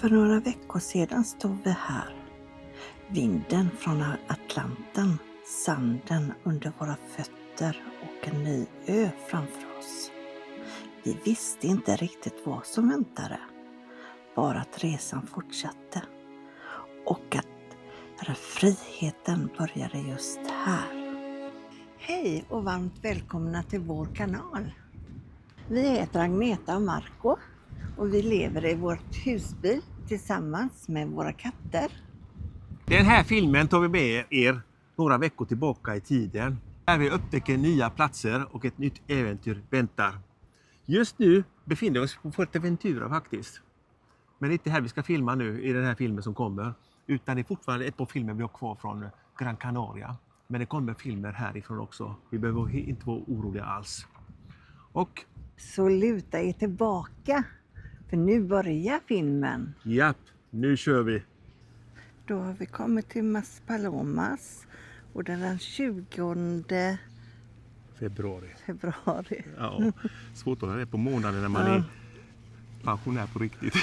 För några veckor sedan stod vi här. Vinden från Atlanten, sanden under våra fötter och en ny ö framför oss. Vi visste inte riktigt vad som väntade. Bara att resan fortsatte. Och att friheten började just här. Hej och varmt välkomna till vår kanal. Vi heter Agneta och Marco och vi lever i vårt husbil tillsammans med våra katter. Den här filmen tar vi med er några veckor tillbaka i tiden. Där vi upptäcker nya platser och ett nytt äventyr väntar. Just nu befinner vi oss på Fuerteventura faktiskt. Men det är inte här vi ska filma nu i den här filmen som kommer. Utan det är fortfarande ett par filmer vi har kvar från Gran Canaria. Men det kommer filmer härifrån också. Vi behöver inte vara oroliga alls. Och Så luta er tillbaka, för nu börjar filmen. japp, nu kör vi. Då har vi kommit till Maspalomas och det är den 20 februari. Ja, svårt att hålla det på månaden när man är pensionär på riktigt.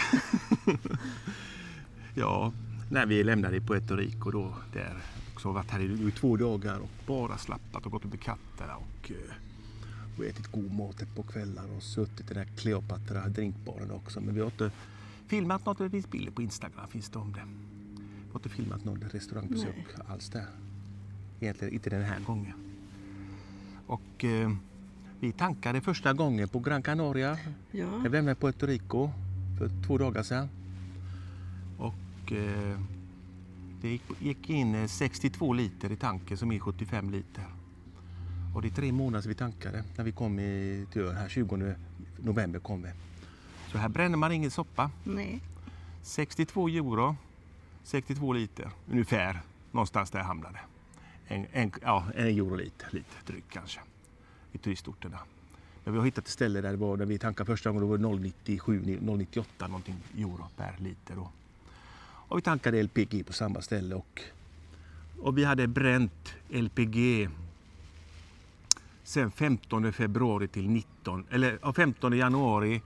Ja, när vi lämnade Puerto Rico då, där också har varit här i 2 dagar och bara slappat och gått upp med katterna och ätit god mat på kvällar och suttit i den här Cleopatra drinkbaren också. Men vi har inte filmat något, det finns bilder på Instagram, finns det om det. Vi har inte filmat någon restaurangbesök alls där. Egentligen inte den här gången. Och vi tankade första gången på Gran Canaria. Ja. Jag lämnade Puerto Rico för 2 dagar sedan. Och det gick in 62 liter i tanken som är 75 liter. Och det är 3 månader sedan vi tankade när vi kom till ön här 20 november kom vi. Så här bränner man ingen soppa. Nej. 62 euro, 62 liter ungefär, någonstans där hamnade. En euro lite drygt kanske i turistorterna. Men vi har hittat ett ställe där det var, när vi tankade första gången, då var det 0,97 någonting euro per liter. Och vi tankade LPG på samma ställe och vi hade bränt LPG sen 15 februari till 15 januari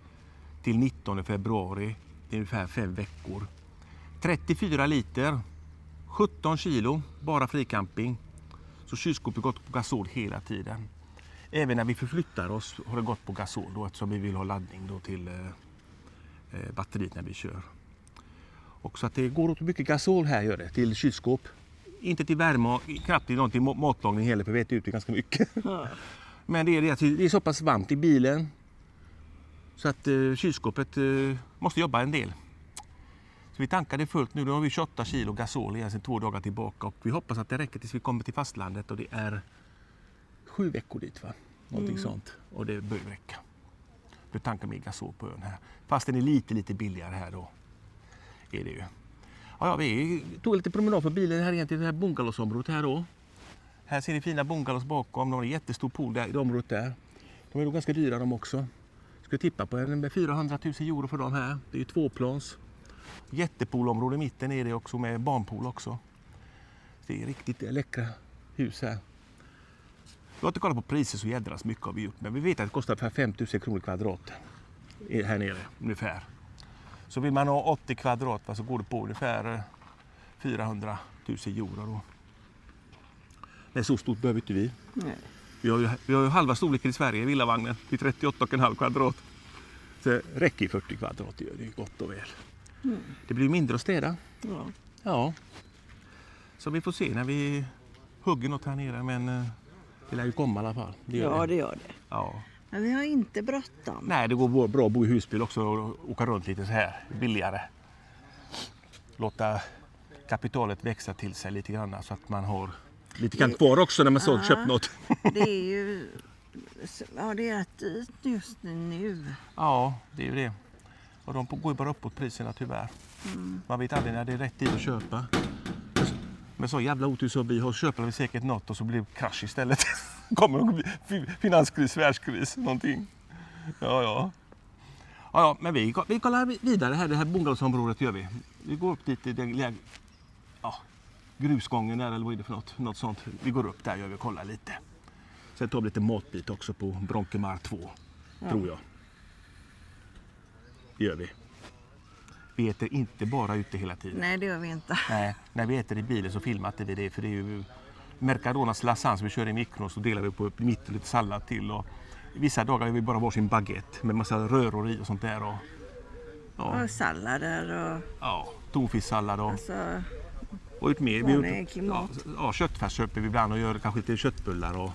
till 19 februari, det är ungefär 5 veckor. 34 liter, 17 kilo, bara fricamping. Så kylskåpet gått på gasol hela tiden. Även när vi förflyttar oss har det gått på gasol då, eftersom vi vill ha laddning då till batteriet när vi kör. Och så att det går åt mycket gasol här gör det, till kylskåp. Inte till värme och knappt till någon till matlagning heller, för vi vet ut det ganska mycket. Ja. Men det är så pass varmt i bilen så att kylskåpet måste jobba en del. Så vi tankade fullt nu, då har vi 28 kilo gasol igen sedan 2 dagar tillbaka och vi hoppas att det räcker tills vi kommer till fastlandet och det är 7 veckor dit va? Någonting sånt och det bör räcka. Då tankar vi gasol på ön här. Fast den är lite billigare här då är det ju. Ja, vi tog lite promenad för bilen här egentligen, det här bungalowsområdet här då. Här ser ni fina bungalows bakom, de har en jättestor pool där i det området där. De är då ganska dyra de också. Ska tippa på med 400 000 euro för dem här. Det är ju 2-plans. Jättepoolområde i mitten är det också med barnpool också. Det är riktigt läckra hus här. Vi har inte kollat på priser så jädras mycket har vi gjort. Men vi vet att det kostar för 5 000 kronor kvadrat här nere ungefär. Så vill man ha 80 kvadrat så går det på ungefär 400 000 euro då. Men så stort behöver inte vi. Nej. Vi har ju halva storleken i Sverige i villavagnen. Det är 38,5 kvadrat. Så det räcker 40 kvadrat, det gör det gott och väl. Mm. Det blir mindre att städa. Ja. Så vi får se när vi hugger något här nere, men det lär ju komma i alla fall. Det gör det. Ja. Men vi har inte bråttom. Nej, det går bra att bo i husbil också och åka runt lite så här, billigare. Låta kapitalet växa till sig lite grann så att man har lite grann kvar också när man så köpt något. Det är ju det är rätt dyrt just nu. Ja, det är ju det. Och de går ju bara uppåt priserna tyvärr. Man vet aldrig när det är rätt tid att köpa. Men så jävla otur så vi har köper vi säkert något och så blir det krasch istället. Kommer finanskris, världskris, någonting. Ja, men vi kollar vidare här, det här bungalowsområdet gör vi. Vi går upp dit i den grusgången där, eller vad är det för något sånt. Vi går upp där, gör vi och kollar lite. Sen tar vi lite matbit också på Bronquemar 2, tror jag. Det gör vi. vi äter inte bara ute hela tiden. Nej, det gör vi inte. Nej, när vi äter i bilen så filmar inte vi det, för det är ju Mercadonas lasagne som vi kör i mikron, så delar vi på mitten lite sallad till, och vissa dagar har vi bara varsin baguette med massa röror i och sånt där. Och sallader och... Ja, tonfisksallad och... Alltså, Och ut med, vanlig mat. Ja, köttfärs köper vi ibland och gör kanske lite köttbullar. Och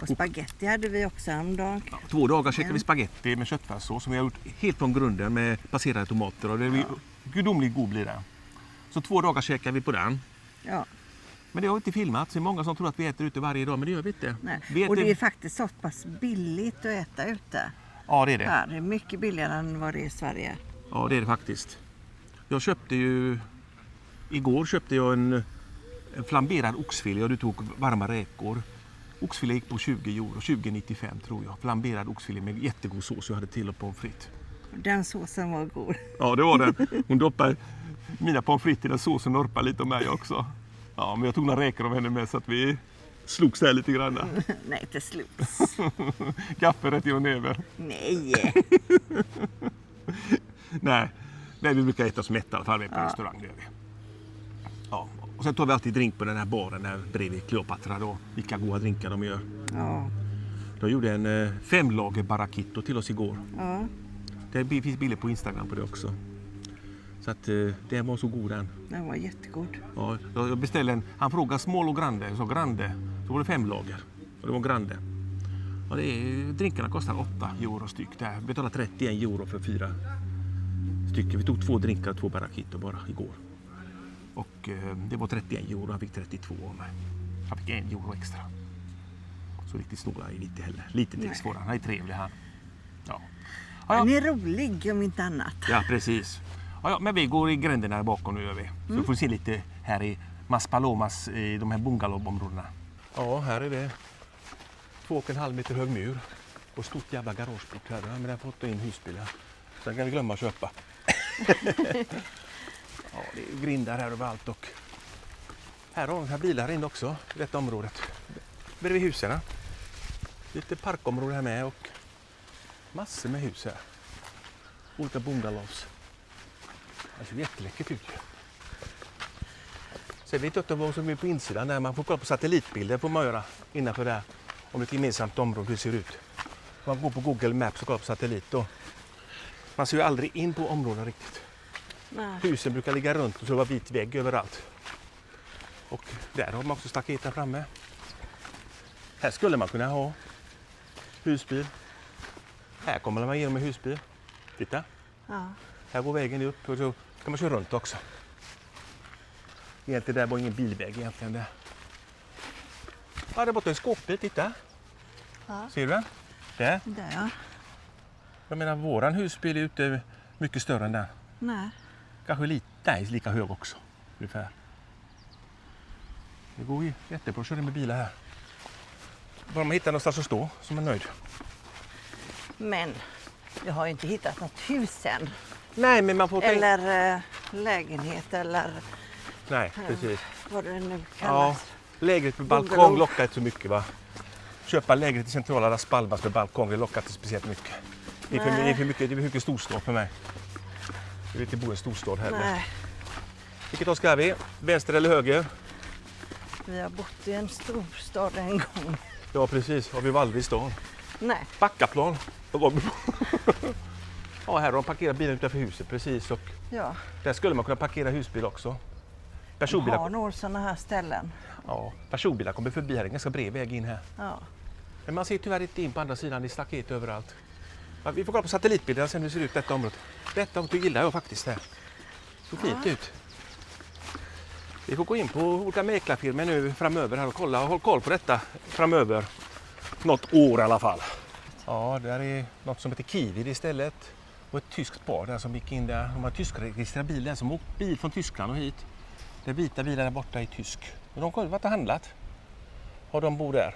spaghetti hade vi också en dag. ja, 2 dagar käkade vi spaghetti med köttfärssås som vi har gjort helt från grunden med passerade tomater. Och det är gudomligt god blir det. Så 2 dagar käkar vi på den. Ja. Men det har inte filmat. Så många som tror att vi äter ute varje dag, men det gör vi inte. Nej. Vi äter... Och det är faktiskt så pass billigt att äta ute. Ja, det är det. Här är mycket billigare än vad det är i Sverige. Ja, det är det faktiskt. Jag köpte ju... Igår köpte jag en flamberad oxfilé och du tog varma räkor. Oxfilé gick på 20 euro, 20,95 tror jag. Flamberad oxfilé med jättegod sås jag hade till och pommes frites. Den såsen var god. Ja, det var den. Hon doppade mina pommes frites i den såsen och norpade lite om mig också. Ja, men jag tog några räkor av henne med så att vi slogs där lite grann. Nej, inte slut. Kaffe rätt genom näven. Nej. Nej, vi brukar äta oss mätta i alla fall på restaurang. Det gör vi. Ja, och sen tar vi alltid drink på den här baren där bredvid Kleopatra då. Vilka goda drinkar de gör. Ja. De gjorde en 5-lager barakito till oss igår. Ja. Det finns bilder på Instagram på det också. Så att den var så god den. Den var jättegod. Ja, jag beställde en, han frågade small och grande. Så grande, så var det 5 lager. Och det var grande. Och drinkarna kostar 8 euro styck. Där betalade 31 euro för 4 stycken. Vi tog 2 drinkar och 2 barakito bara igår. Och det var 31 euro, han fick 32 av mig. Han fick 1 euro extra. Så riktigt snåla är lite heller. Lite tricks får han är trevlig han. Ja. Han är rolig om inte annat. Ja, precis. Ja, men vi går i gränderna här bakom nu gör vi. Så får vi se lite här i Maspalomas, i de här bungalowområdena. Ja, här är det 2,5 meter hög mur och stort jävla garageport här. Men där får ta in husbilar. Sen kan vi glömma att köpa. Ja, det är grindar här överallt och här har vi här bilar in också i detta området. Bredvid husen. Lite parkområde här med och massor med hus här. Olika bungalows. Det ser jätteläckert ut. Sen vet jag inte vad som är på insidan där. Man får kolla på satellitbilder får man göra innanför där. Om ett gemensamt område hur det ser ut. Man går på Google Maps och kollar på satellit då. Man ser ju aldrig in på områden riktigt. Nej. Husen brukar ligga runt och så var vit vägg överallt. Och där har man också staketen framme. Här skulle man kunna ha husbil. Här kommer man igenom med husbil. Titta. Ja. Här går vägen upp och så kan man köra runt också. Egentligen där var ingen bilväg egentligen där. Ja, där borta är en skåpbil, titta. Ja. Ser du den? Där. Där ja. Jag menar våran husbil är ute mycket större än den. Nej. Kanske lika hög också. Ungefär. Det går ju jättebra att köra med bilar här. Bara man hittar någonstans att stå så är man nöjd. Men jag har ju inte hittat något hus än. Nej, men man får tänka... Eller lägenhet eller Nej, precis. vad det nu Ja, kallas. lägenhet med balkong Bungalow. lockar inte så mycket va? Köpa lägenhet i centrala Las Palmas med balkong det lockar inte speciellt mycket. Det är för mycket storstad för mig. Jag vill inte bo i en storstad heller. Nej, Vilket då ska vi? Vänster eller höger? vi har bott i en storstad en gång. Ja precis, har vi aldrig i stan. Nej. Backaplan. Ja, här har de parkerat bilen utanför huset precis och Ja, där skulle man kunna parkera husbil också. de Personbilar, har några sådana här ställen. ja, personbilar kommer förbi här, det är en ganska bred väg in här. Ja. Men man ser tyvärr inte in på andra sidan, det är staket överallt. Ja, vi får kolla på satellitbilderna sen hur det ser ut detta området. Detta området gillar jag faktiskt här. Så fint ut. Vi får gå in på olika mäklarfirmor nu framöver här och kolla och håll koll på detta framöver. Något år i alla fall. Ja, där är något som heter Kiwi istället. Och ett tyskt par där som gick in där. De har tyskregistrerad bil där som åkt bil från Tyskland och hit. Den vita bilen där borta är tysk. Och de har varit och handlat. Och de bor där.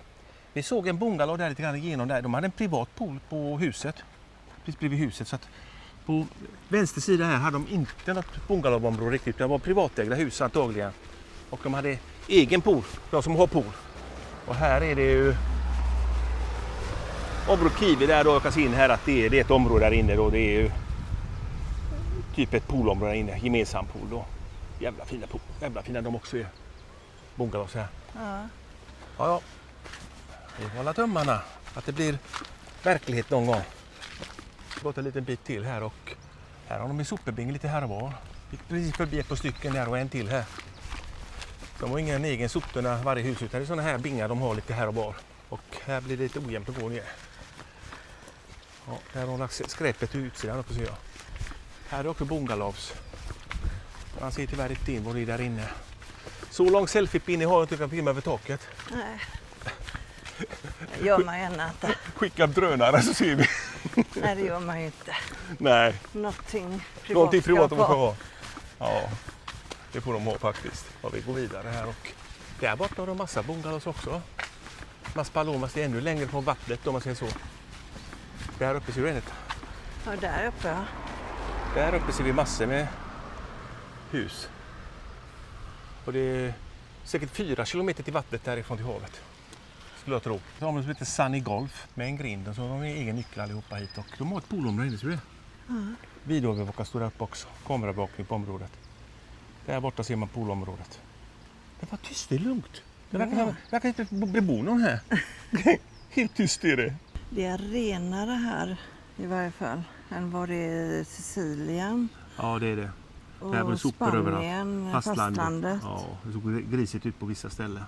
Vi såg en bungalow där lite grann igenom där. De hade en privat pool på huset. Precis bredvid huset. Så att på vänster sida här hade de inte något bungalowområde riktigt. Det var privatägda hus antagligen. Och de hade egen pool. De som har pool. Och här är det ju området Kiwi där då jag kan se in här att det är ett område där inne då. Det är ju typ ett poolområde där inne, gemensam pool då. Jävla fina de också är. Bungalows här. Ja. Ja. Vi håller tummarna att det blir verklighet någon gång. Gått en liten bit till här och här har de en sopbing lite här och var. Gick precis förbi ett par stycken där och en till här. De har ingen egen soptunna varje hus utan det är sådana här bingar de har lite här och var. Och här blir det lite ojämnt att gå ner. Ja, här har de lagt skräpet till utsidan uppe ser jag. Här är också bungalows. Man ser tyvärr inte in vad det är där inne. Så lång selfie-pinne har jag inte, kan filma över taket. Nej. Det gör man gärna inte. Skicka drönare så ser vi. Nej, det gör man ju inte. Nej. Någonting Privat de får ha. Ja, det får de ha faktiskt. Ja, vi går vidare här och där borta har de massa bungalows också. Maspalomas är ännu längre från vattnet om man säger så. Där uppe ser du ett. Ja, där uppe ja. Där uppe ser vi massor med hus. Och det är säkert 4 kilometer till vattnet därifrån till havet. Skulle jag tro. Så har de som heter Sunny Golf med en grind och så har de egen nyckel allihopa hit. Och de har ett poolområde inne, ser du det? Mm. Videoövervakare står där uppe också. Kamerabevakning på området. Där borta ser man poolområdet. Det var tyst, det är lugnt. Det verkar inte bebo någon här. Helt tyst är det. Det är renare här i varje fall än vad det är i Sicilien. Ja, det är det. Och Där var det sopor Spanien, överallt. fastlandet. Ja, det såg grisigt ut på vissa ställen.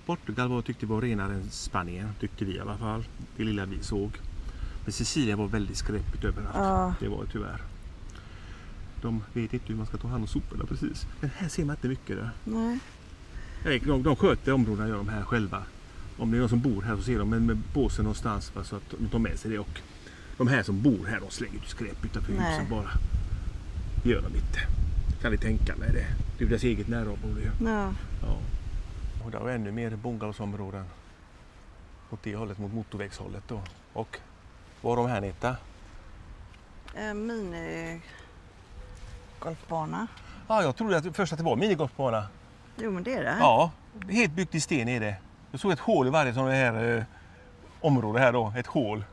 Portugal tyckte var renare än Spanien, tyckte vi i alla fall. Det lilla vi såg. Men Sicilien var väldigt skräpigt överallt. Ja. Det var tyvärr. De vet inte hur man ska ta hand om soporna precis. Men här ser man inte mycket där. Nej. De sköter områdena, gör de här själva. Om det är någon som bor här så ser de med påsen någonstans så att de tar med sig det. Och de här som bor här, de slänger ut skräp utanför huset bara. Det gör de inte. Kan ni tänka mig det? Det är deras eget närområde ju. Ja. Ja. Och där var ännu mer bungalowsområden. Åt det hållet, mot motorvägshållet då. Och var de här Nita? Minigolfbana. Ja, jag trodde först att det var minigolfbana. Jo, men det är det. Ja, helt byggt i sten är det. Jag såg ett hål i varje sån här område här då. Ett hål.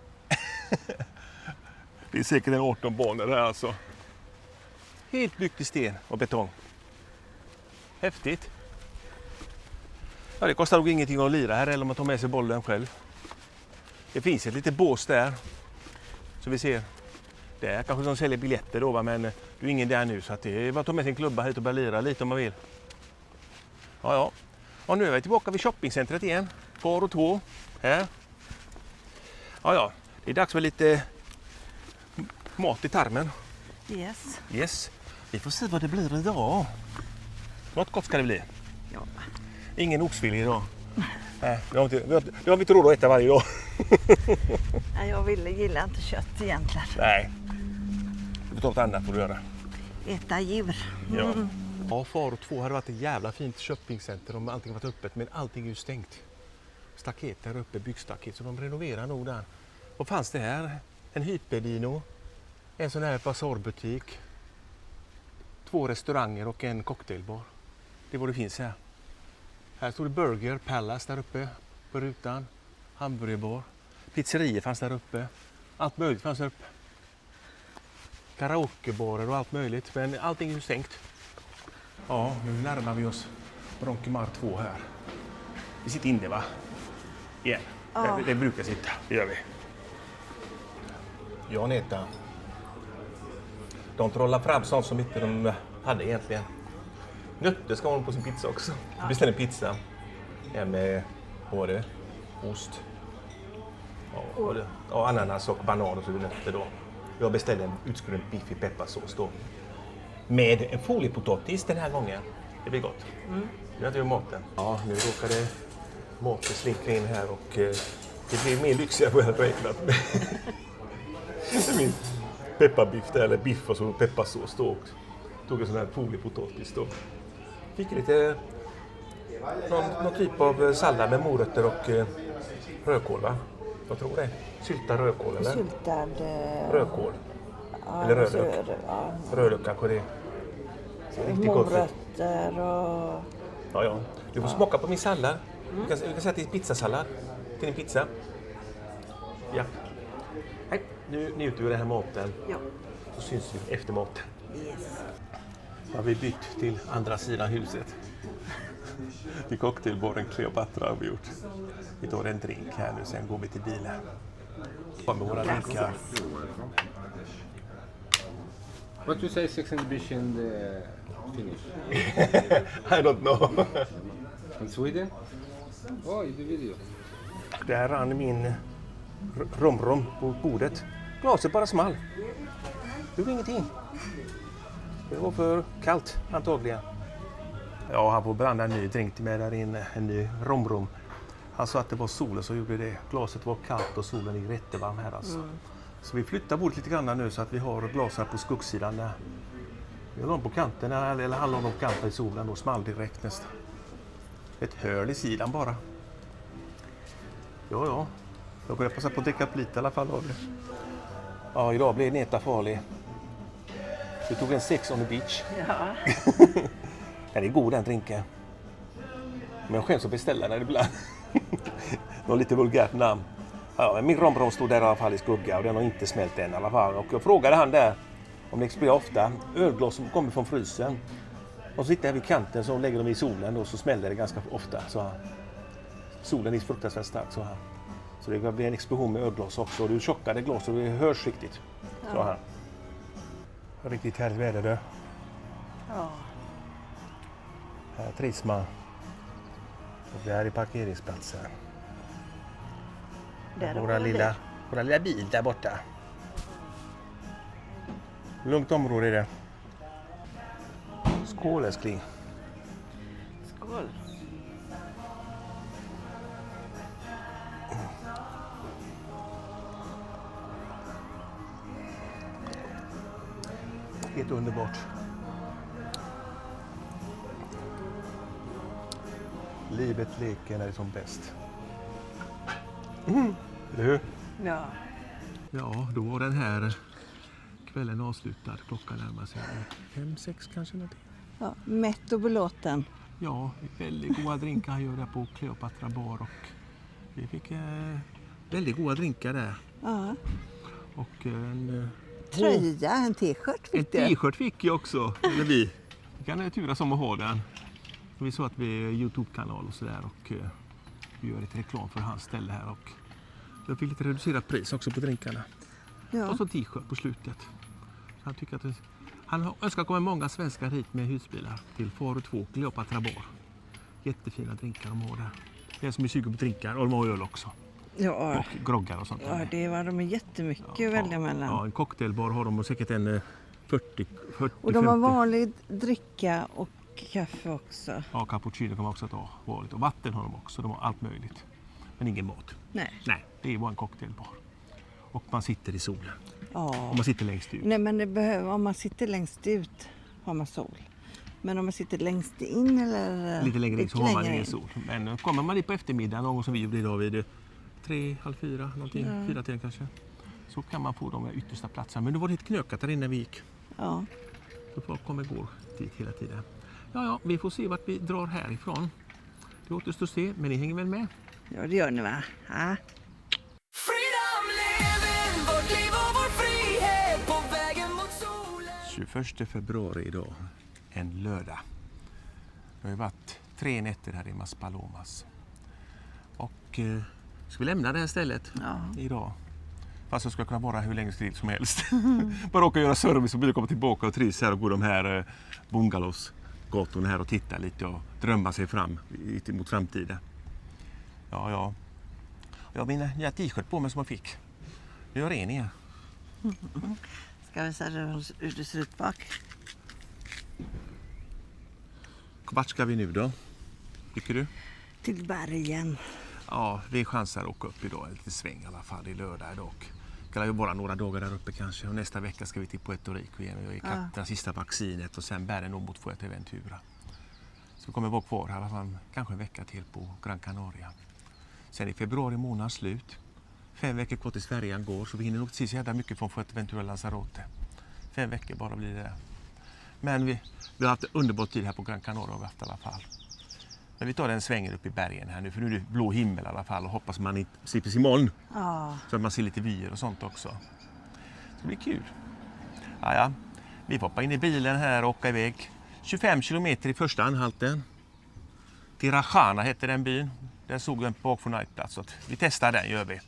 Det är säkert en 18 banor här alltså. Helt byggt i sten och betong. Häftigt. Ja, det kostar nog ingenting att lira här eller om man tar med sig bollen själv. Det finns ett litet bås där. Så vi ser. Där kanske de säljer biljetter då, men det är ingen där nu så att det är bara att ta med sin klubba hit och börja lira lite om man vill. Ja. Och nu är vi tillbaka vid shoppingcentret igen. Par och 2. Här. Ja. Det är dags för lite mat i tarmen. Yes. Vi får se vad det blir idag. Något gott ska det bli. Ja. Ingen oxfilé idag. Nej, det har vi inte råd att äta varje dag. Nej, jag gillar inte kött egentligen. Nej. Du får ta något annat får du göra. Äta djur. Ja. Ja, Far och 2 hade varit ett jävla fint shoppingcenter om allting varit öppet, men allting är ju stängt. Staket där uppe, byggstaket, så de renoverar nog där. Vad fanns det här? En hyperdino, en sån här basarbutik, 2 restauranger och en cocktailbar. Det är vad det finns här. Här står det Burger Palace där uppe på rutan, hamburgerbar, pizzerier fanns där uppe, allt möjligt fanns där uppe. Karaokebarer och allt möjligt, men allting är ju stängt. Ja, nu närmar vi oss Bronkemar 2 här. Vi sitter inne va? Igen. Ja. Det brukar sitta, det gör vi. Ja, Neta. De trollar fram sånt som inte de hade egentligen. Nötter ska man på sin pizza också. Ja. Beställ en pizza. En med både ost och ananas och banan och så nötter då. Jag beställde en utskuren biff i pepparsås då. Med en foliepotatis den här gången. Det blir gott. Nu äter vi maten. Ja, nu råkade maten slinka in här och det blir mer lyxigare än jag hade räknat med. Det är min pepparbiff där, eller biff och så pepparsås då. Tog en sån här foliepotatis då. Fick lite någon typ av sallad med morötter och rödkål va? Jag tror det. Syltad rödkål eller? Syltad rödkål. Ja, eller rödlök. Ja. Rödlök kanske det. Morötter och... Ja. Du får smaka på min sallad. Du kan säga att det är pizzasallad till din pizza. Ja. Nej, nu njuter vi den här maten. Ja. Så syns vi efter maten. Yes. Har vi bytt till andra sidan huset. Till cocktailbaren Cleopatra har vi gjort. Vi tar en drink här nu, sen går vi till bilen. Med våra drinkar. What do you say sex exhibition finish? I don't know. In Sweden? Oh, you do video. Där rann min rom på bordet. Glaset bara small. Det var ingenting. Det var för kallt antagligen. Ja, han får blanda en ny drink med där inne. En ny rom. Han sa att det var solen som gjorde det. Glaset var kallt och solen är jättevarm här alltså. Så vi flyttar bordet lite grann nu så att vi har glas här på skuggsidan där. Vi har någon på kanten, eller han låg på kanten i solen och small direkt nästan. Ett höl i sidan bara. Ja. Jag börjar passa på att dricka upp lite i alla fall av det. Ja, idag blir Neta farlig. Vi tog en Sex on the beach. Ja. Den är god den drinken. Men jag skäms att beställa den ibland. Någon lite vulgärt namn. Ja, min romrom stod där i alla fall i skugga och den har inte smält än i alla fall. Och jag frågade han där om det exploderar ofta. Ölglas som kommer från frysen. Och så sitter jag vid kanten så lägger de i solen och så smäller det ganska ofta. Så han. Solen är fruktansvärt stark så här. Så det blir en explosion med ölglas också. Och du tjockade glas och det hörs riktigt. Så här. Riktigt härligt väder du. Ja. Här trivs man. Och det här är parkeringsplatsen. Våra lilla bil där borta. Lugnt område är det. Skål älskling. Skål. Helt underbart. Livet leker när det är som bäst. Eller hur? Ja. Ja, då var den här kvällen avslutad. Klockan närmar sig 5-6 kanske någonting. Ja, mätt och belåten. Ja, väldigt goda drinkar han gör där på Cleopatra bar och vi fick väldigt goda drinkar där. Ja. Och en Tröja, en t-shirt en fick du. t-shirt fick jag också. Eller vi kan turas om att ha den. Vi sa att vi är Youtube-kanal och sådär och vi gör ett reklam för hans ställe här och jag fick lite reducerat pris också på drinkarna. Ja. Och så t-shirt på slutet. Han tycker att han önskar komma många svenskar hit med husbilar till Faro 2 Cleopatra bar. Jättefina drinkar de har där. Det är som är sugen på drinkar och de har öl också. Ja. Och groggar och sånt. Ja, det var de jättemycket att välja mellan. Ja, en cocktailbar har de och säkert en 40 Och de har 50. vanlig dricka och kaffe också. Ja, cappuccino kan man också ta vanligt. Och vatten har de också, de har allt möjligt. Men ingen mat. Nej. Nej, det är bara en cocktailbar. Och man sitter i solen. Ja. Och man sitter längst ut. Nej, men det behöver, om man sitter längst ut har man sol. Men om man sitter längst in eller Lite längre in så har man ingen in. sol. Men kommer man dit på eftermiddagen, någon som vi gjorde idag vid 3, halv 4, någonting, 4 till kanske. Så kan man få de yttersta platserna. Men det var lite knökat där inne vi gick. Ja. Så folk kommer gå dit hela tiden. Ja, vi får se vart vi drar härifrån. Det återstår att se, men ni hänger väl med? Ja, det gör ni va? Ja. Freedom living, vårt liv och vår frihet på vägen mot solen. 21 februari idag, en lördag. Det har ju varit 3 nätter här i Maspalomas. Och ska vi lämna det här stället idag? Fast jag ska kunna vara hur länge som helst. Bara åka och göra service och bli komma tillbaka och trivs här och gå de här bungalows-gatorna här och titta lite och drömma sig fram mot framtiden. Ja. Jag har min nya t-shirt på mig som jag fick. Nu är jag ren igen. Ska vi se hur det ser ut bak? Vart ska vi nu då? Tycker du? Till bergen. Ja, vi chansar att åka upp idag, en liten sväng i alla fall, i lördag idag. Det kan ju bara några dagar där uppe kanske. Och nästa vecka ska vi till Puerto Rico igen och göra det sista vaccinet och sen bär det nog mot Fuerteventura. Så vi kommer vara kvar här i alla fall kanske en vecka till på Gran Canaria. Sen i februari månad slut. 5 veckor kvar tills färjan går så vi hinner nog inte se så jävla mycket från Fuerteventura Lanzarote. 5 veckor bara blir det. Men vi har haft en underbar tid här på Gran Canaria i alla fall. Men vi tar en sväng upp i bergen här nu för nu är det blå himmel i alla fall och hoppas man inte slipper se moln. Så att man ser lite vyer och sånt också. Så det blir kul. Ja. Vi får hoppa in i bilen här och åka iväg. 25 kilometer i första anhalten. Till Rajana heter den byn. Där såg vi en bak från nightplats. Så vi testar den, gör vi.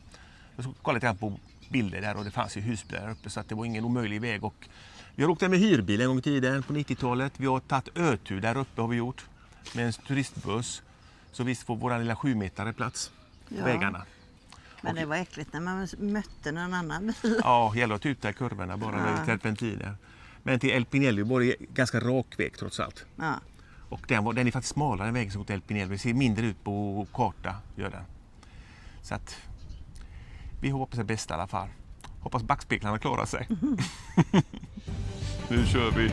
Jag kollade lite grann på bilder där och det fanns ju husbilar där uppe så att det var ingen omöjlig väg. Och vi har åkt där med hyrbil en gång i tiden på 90-talet. Vi har tagit ötur där uppe har vi gjort med en turistbuss. Så visst får våra lilla 7-metare plats på vägarna. Men det var äckligt när man mötte någon annan bil. Ja, gäller att tuta i kurvorna bara med lite terpentiner. Men till El Pinello var det ganska rak väg trots allt. Ja. Och den är faktiskt smalare än vägen som går till El Pinello. Det ser mindre ut på karta, gör den. Så att vi hoppas det bästa i alla fall. Hoppas backspeglarna klarar sig. Nu kör vi.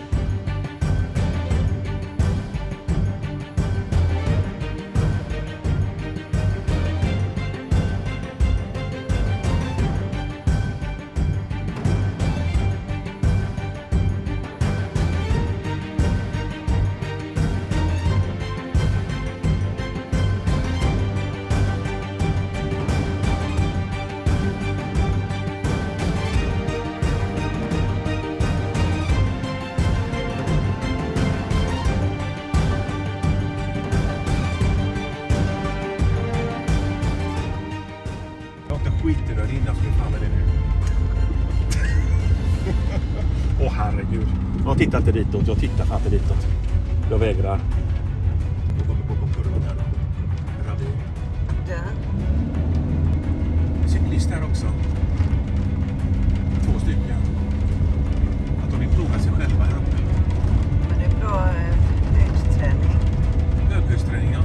Skiten där innan så vi fan med det nu. Åh herregud. Jag tittar inte ditåt, jag tittar fan inte ditåt. Jag vägrar. Jag kommer på kurvan här då. Ravin. Ja. Cyklist här också. 2 stycken. Att de vill prova sig själva här uppe. Men det är bra höjdträning. Höghöjdsträning, ja.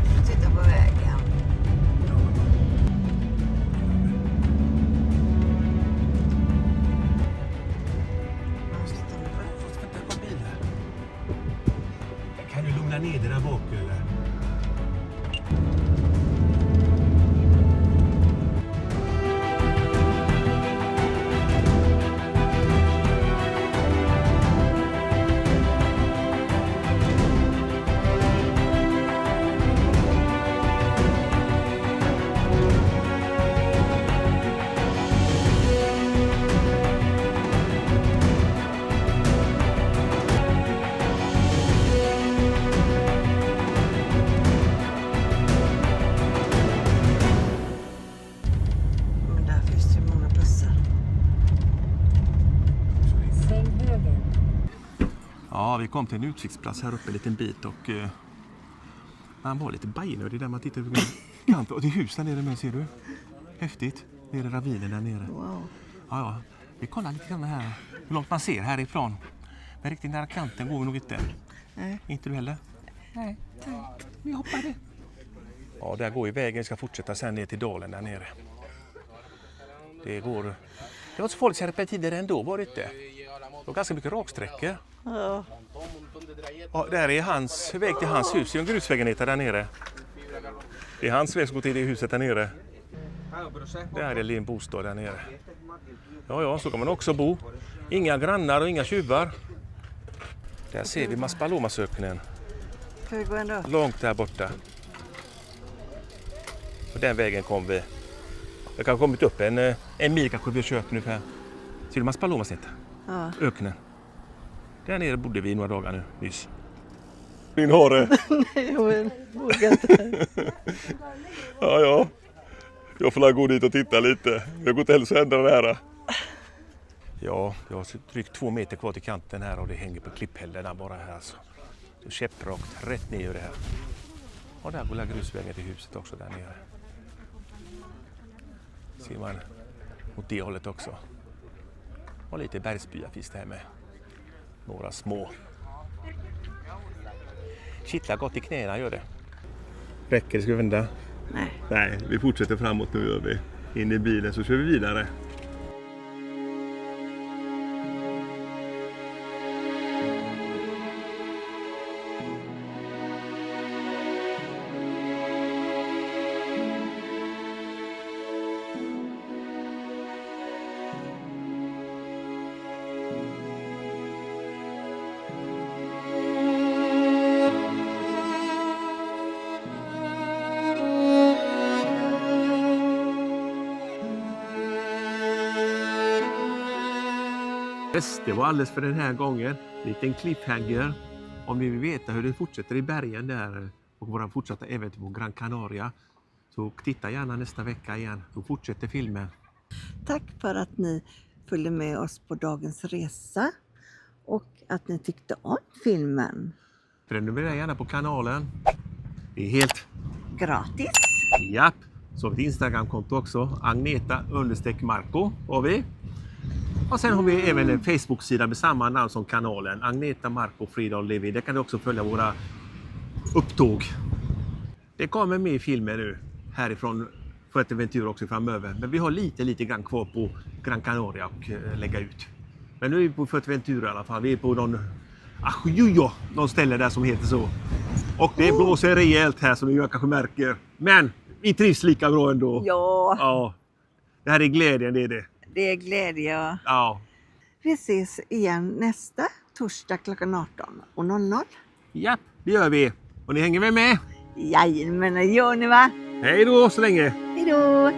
Du får titta på vägen. Kan du lugna ner dig där bak eller? Men där finns det ju många bussar. Ja, vi kom till en utsiktsplats här uppe en liten bit och man var lite bajnödig där man tittade på kanten. Och det är hus där nere med, ser du? Häftigt. Nere i ravinen där nere. Wow. Ja. Vi kollar lite grann här. Hur långt man ser härifrån. Men riktigt nära kanten går vi nog inte. Nej. Inte du heller? Nej. Vi hoppade. Ja, där går ju vägen. Vi ska fortsätta sen ner till dalen där nere. Det var så farligt serpentiner ändå, var det inte? Det var ganska mycket raksträckor. Ja. Ja, där är väg till hans hus. Det är en grusvägen där nere. Det är hans väg som går till det huset där nere. Där är en bostad där nere. Ja, så kan man också bo. Inga grannar och inga tjuvar. Där ser vi Maspalomasöknen. Ska vi gå ändå? Långt där borta. Och den vägen kom vi. Det kan ha kommit upp en mil kanske vi har kört ungefär. Ser du Maspalomas inte? Ja. Öknen. Där nere bodde vi några dagar nu nyss. Din hare. Nej, jag vågar inte. Ja. Jag får gå dit och titta lite. Jag går inte hälsa ända nära. Ja, jag har drygt 2 meter kvar till kanten här och det hänger på klipphällarna bara här. Så käpprakt rätt ner i det här. Och där går grusvägen till huset också där nere. Ser man åt det hållet också. Och lite bergsbyar finns det här med. Några små. Kittlar gott i knäna gör det. Räcker det? Ska vi vända? Nej, vi fortsätter framåt nu gör vi. In i bilen så kör vi vidare. Det var alldeles för den här gången. Liten cliffhanger. Om ni vill veta hur det fortsätter i bergen där och våra fortsatta äventyr på Gran Canaria, så titta gärna nästa vecka igen. Då fortsätter filmen. Tack för att ni följde med oss på dagens resa och att ni tyckte om filmen. Prenumerera gärna på kanalen. Det är helt Gratis! japp. Så har vi ett Instagramkonto också. Agneta_Marco har vi. Och sen har vi även en Facebook-sida med samma namn som kanalen. Agneta Marco Frida och Levi. Där kan du också följa våra upptåg. Det kommer med i filmen nu. Härifrån Fuerteventura också framöver. Men vi har lite grann kvar på Gran Canaria och lägga ut. Men nu är vi på Fuerteventura i alla fall. Vi är på någon ställe där som heter så. Och det blåser rejält här som ni kanske märker. Men vi trivs lika bra ändå. Ja, Det här är glädjen, det är det. det är glädje. Ja. Vi ses igen nästa torsdag klockan 18:00. Japp, det gör vi. Och ni hänger med? Jajamän, det gör ni va? Hej då så länge. Hej då!